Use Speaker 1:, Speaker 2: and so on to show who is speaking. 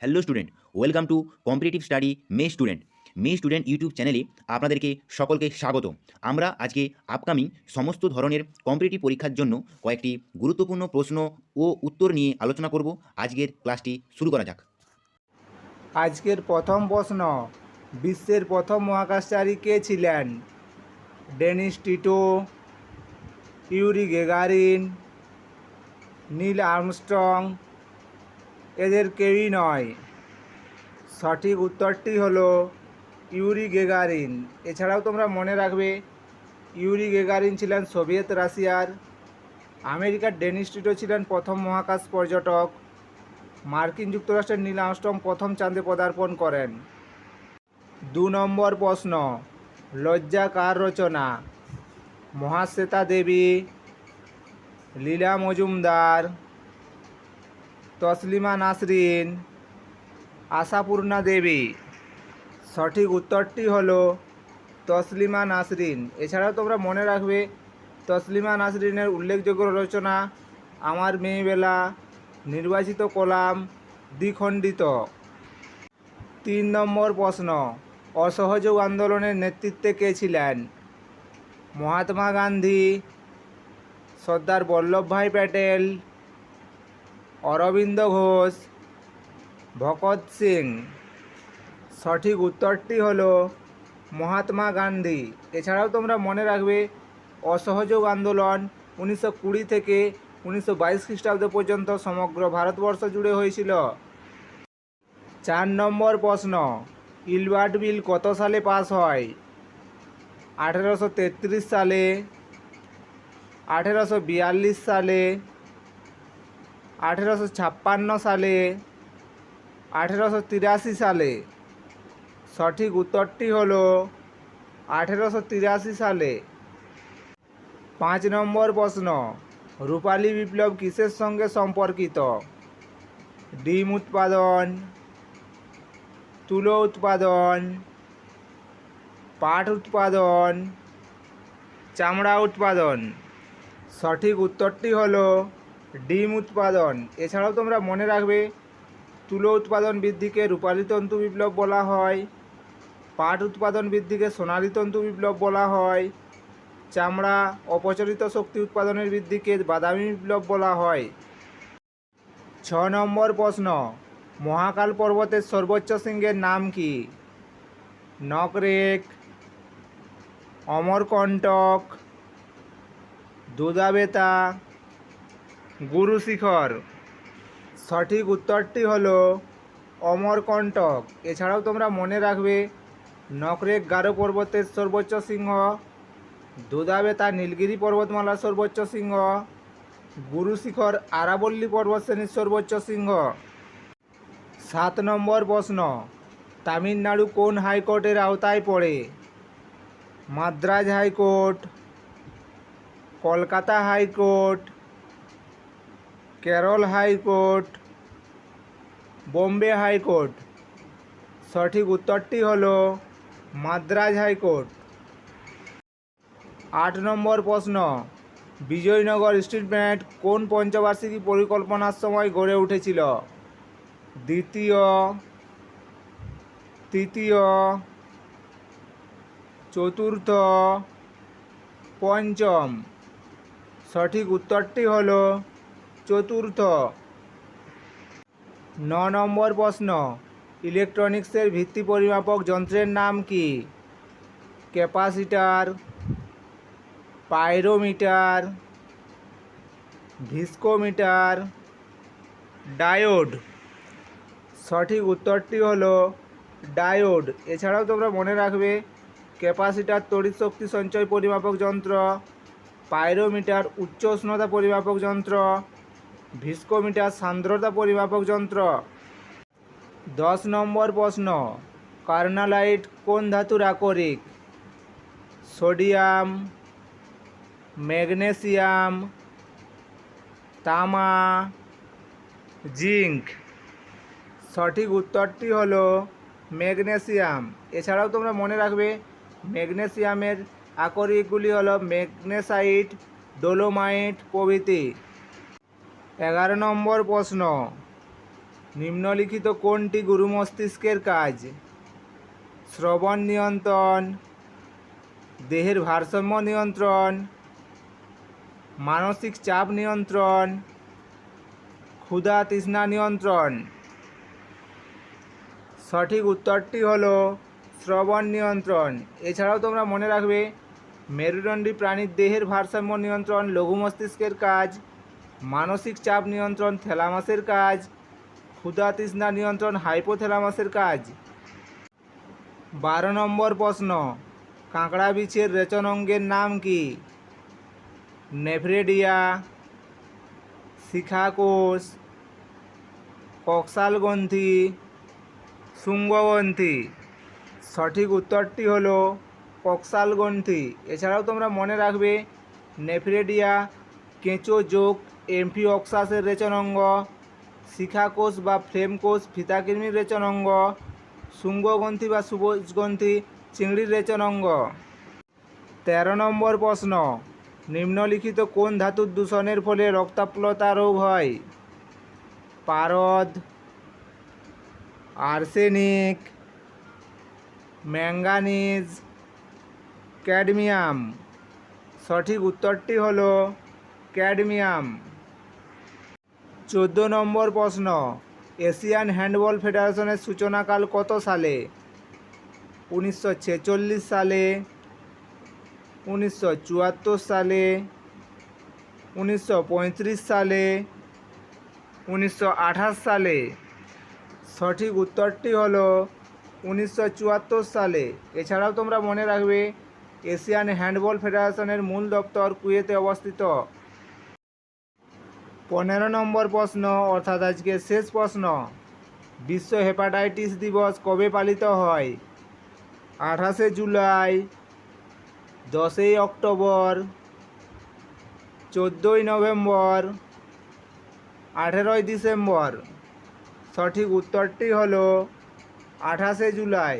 Speaker 1: Hello student, welcome to competitive study May student YouTube চ্যানেলে আপনাদেরকে সকলকে স্বাগত। আমরা আজকে আপকামিং সমস্ত ধরনের কম্পিটিটিভ পরীক্ষার জন্য কয়েকটি গুরুত্বপূর্ণ প্রশ্ন ও উত্তর নিয়ে আলোচনা করব। আজকের ক্লাসটি শুরু করা যাক।
Speaker 2: আজকের প্রথম প্রশ্ন, বিশ্বের প্রথম মহাকাশচারী কে ছিলেন? Dennis Tito, Yuri Gagarin, Neil Armstrong, এদের কেউই নয়। সঠিক উত্তরটি হলো ইউরি গেগারিন। এছাড়াও তোমরা মনে রাখবে ইউরি গেগারিন ছিলেন সোভিয়েত রাশিয়ার, আমেরিকার ডেনিস টিটো ছিলেন প্রথম মহাকাশ পর্যটক, মার্কিন যুক্তরাষ্ট্রের নীল আর্মস্ট্রং প্রথম চাঁদে পদার্পণ করেন। 2 নম্বর প্রশ্ন, লজ্জা কার রচনা? মহাশ্বেতা দেবী, লীলা মজুমদার, তসলিমা নাসরিন, আশাপূর্ণা দেবী। সঠিক উত্তরটি হলো তসলিমা নাসরিন। এছাড়াও তোমরা মনে রাখবে তসলিমা নাসরিনের উল্লেখযোগ্য রচনা আমার মেয়েবেলা, নির্বাচিত কলাম, দ্বিখণ্ডিত। 3 নম্বর প্রশ্ন, অসহযোগ আন্দোলনের নেতৃত্বে কে ছিলেন? মহাত্মা গান্ধী, সর্দার বল্লভভাই প্যাটেল, অরবিন্দ ঘোষ, ভগৎ সিং। সঠিক উত্তরটি হলো মহাত্মা গান্ধী। এছাড়াও তোমরা মনে রাখবে অসহযোগ আন্দোলন 1920 থেকে 1922 খ্রিস্টাব্দ পর্যন্ত সমগ্র ভারতবর্ষ জুড়ে হয়েছিল। 4 নম্বর প্রশ্ন, ইলবার্ট বিল কত সালে পাস হয়? 1833 সালে, 1842 সালে, 1856 সালে, 1883 সালে। সঠিক উত্তরটি হলো 1883 সালে। 5 নম্বর প্রশ্ন, রূপালী বিপ্লব কিসের সঙ্গে সম্পর্কিত? ডিম উৎপাদন, তুলো উৎপাদন, পাট উৎপাদন, চামড়া উৎপাদন। সঠিক উত্তরটি হলো ডিম উৎপাদন। এছাড়াও তোমরা মনে রাখবে তুলো উৎপাদন বৃদ্ধিকে রূপালী তন্তু বিপ্লব বলা হয়, পাট উৎপাদন বৃদ্ধিকে সোনালী তন্তু বিপ্লব বলা হয়, চামড়া অপচলিত শক্তি উৎপাদনের বৃদ্ধিকে বাদামি বিপ্লব বলা হয়। 6 নম্বর প্রশ্ন, মহাকাল পর্বতের সর্বোচ্চ শৃঙ্গের নাম কি? নকরেক, অমরকণ্টক, দুধাবেতা, গুরু শিখর। সঠিক উত্তরটি হলো অমরকণ্টক। এছাড়াও তোমরা মনে রাখবে নকরেক গারো পর্বতের সর্বোচ্চ শৃঙ্গ, দুধাবেতা নীলগিরি পর্বতমালার সর্বোচ্চ শৃঙ্গ, গুরু শিখর আরাবল্লী পর্বতশ্রেণীর সর্বোচ্চ শৃঙ্গ। 7 নম্বর প্রশ্ন, তামিলনাড়ু কোন হাইকোর্টের আওতায় পড়ে? Madras high court, Kolkata high court, Kerala high court, Bombay high court. সঠিক উত্তরটি হলো মাদ্রাজ হাইকোর্ট। 8 নম্বর প্রশ্ন, বিজয়নগর স্টিল প্ল্যান্ট কোন পঞ্চবার্ষিকী পরিকল্পনার সময় গড়ে উঠেছিল? দ্বিতীয়, তৃতীয়, চতুর্থ, পঞ্চম। সঠিক উত্তরটি হলো চতুর্থ। 9 নম্বর প্রশ্ন, ইলেকট্রনিক্সের ভিত্তি পরিমাপক যন্ত্রের নাম কি? Capacitor, pyrometer, viscometer, diode. সঠিক উত্তরটি হলো ডায়োড। এছাড়াও তোমরা মনে রাখবে ক্যাপাসিটার তড়িৎ শক্তি সঞ্চয় পরিমাপক যন্ত্র, পাইরোমিটার উচ্চ উষ্ণতা পরিমাপক যন্ত্র, ভিস্কোমিটার সান্দ্রতা পরিমাপক যন্ত্র। 10 নম্বর প্রশ্ন, কার্নালাইট কোন ধাতুর আকরিক? সোডিয়াম, ম্যাগনেসিয়াম, তামা, জিঙ্ক। সঠিক উত্তরটি হলো ম্যাগনেসিয়াম। এছাড়াও তোমরা মনে রাখবে ম্যাগনেসিয়ামের আকরিকগুলি হলো ম্যাগনেসাইট, ডোলোমাইট প্রভৃতি। 11 নম্বর প্রশ্ন, নিম্নলিখিত কোনটি গুরু মস্তিষ্কের কাজ? শ্রবণ নিয়ন্ত্রণ, দেহের ভারসাম্য নিয়ন্ত্রণ, মানসিক চাপ নিয়ন্ত্রণ, ক্ষুধা তৃষ্ণা নিয়ন্ত্রণ। সঠিক উত্তরটি হলো শ্রবণ নিয়ন্ত্রণ। এছাড়াও তোমরা মনে রাখবে মেরুদণ্ডী প্রাণীর দেহের ভারসাম্য নিয়ন্ত্রণ লঘু মস্তিষ্কের কাজ, মানসিক চাপ নিয়ন্ত্রণ থ্যালামাসের কাজ, ক্ষুধা তৃষ্ণা নিয়ন্ত্রণ হাইপোথ্যালামাসের কাজ। 12 নম্বর প্রশ্ন, কাঁকড়া বিছের রেচন অঙ্গের নাম কি? নেফ্রেডিয়া, শিখাকোষ, কক্সাল গ্রন্থি, শুঙ্গ গ্রন্থি। সঠিক উত্তরটি হলো কক্সাল গ্রন্থি। এছাড়াও তোমরা মনে রাখবে নেফ্রেডিয়া কেঁচো যোগ এমফিওক্সাসের রেচন অঙ্গ, শিখাকোষ বা ফ্লেম কোষ ফিতাকৃমির রেচন অঙ্গ, শুঙ্গ গ্রন্থি বা সুবোজ গ্রন্থি চিংড়ির রেচন অঙ্গ। 13 নম্বর প্রশ্ন, নিম্নলিখিত কোন ধাতুর দূষণের ফলে রক্তাল্পতা রোগ হয়? পারদ, আর্সেনিক, ম্যাঙ্গানিজ, ক্যাডমিয়াম। সঠিক উত্তরটি হলো ক্যাডমিয়াম। 14 নম্বর প্রশ্ন, এশিয়ান হ্যান্ডবল ফেডারেশনের সূচনাকাল কত সালে? 1946 সালে, 1974 সালে, 1935 সালে, 1928 সালে। সঠিক উত্তরটি হলো 1974 সালে। এছাড়াও তোমরা মনে রাখবে এশিয়ান হ্যান্ডবল ফেডারেশনের মূল দপ্তর কুয়েতে অবস্থিত। 15 নম্বর প্রশ্ন অর্থাৎ আজকের শেষ প্রশ্ন, বিশ্ব হেপাটাইটিস দিবস কবে পালিত হয়? 28শে জুলাই, 10ই অক্টোবর, 14ই নভেম্বর, 18ই ডিসেম্বর। সঠিক উত্তরটি হলো 28শে জুলাই।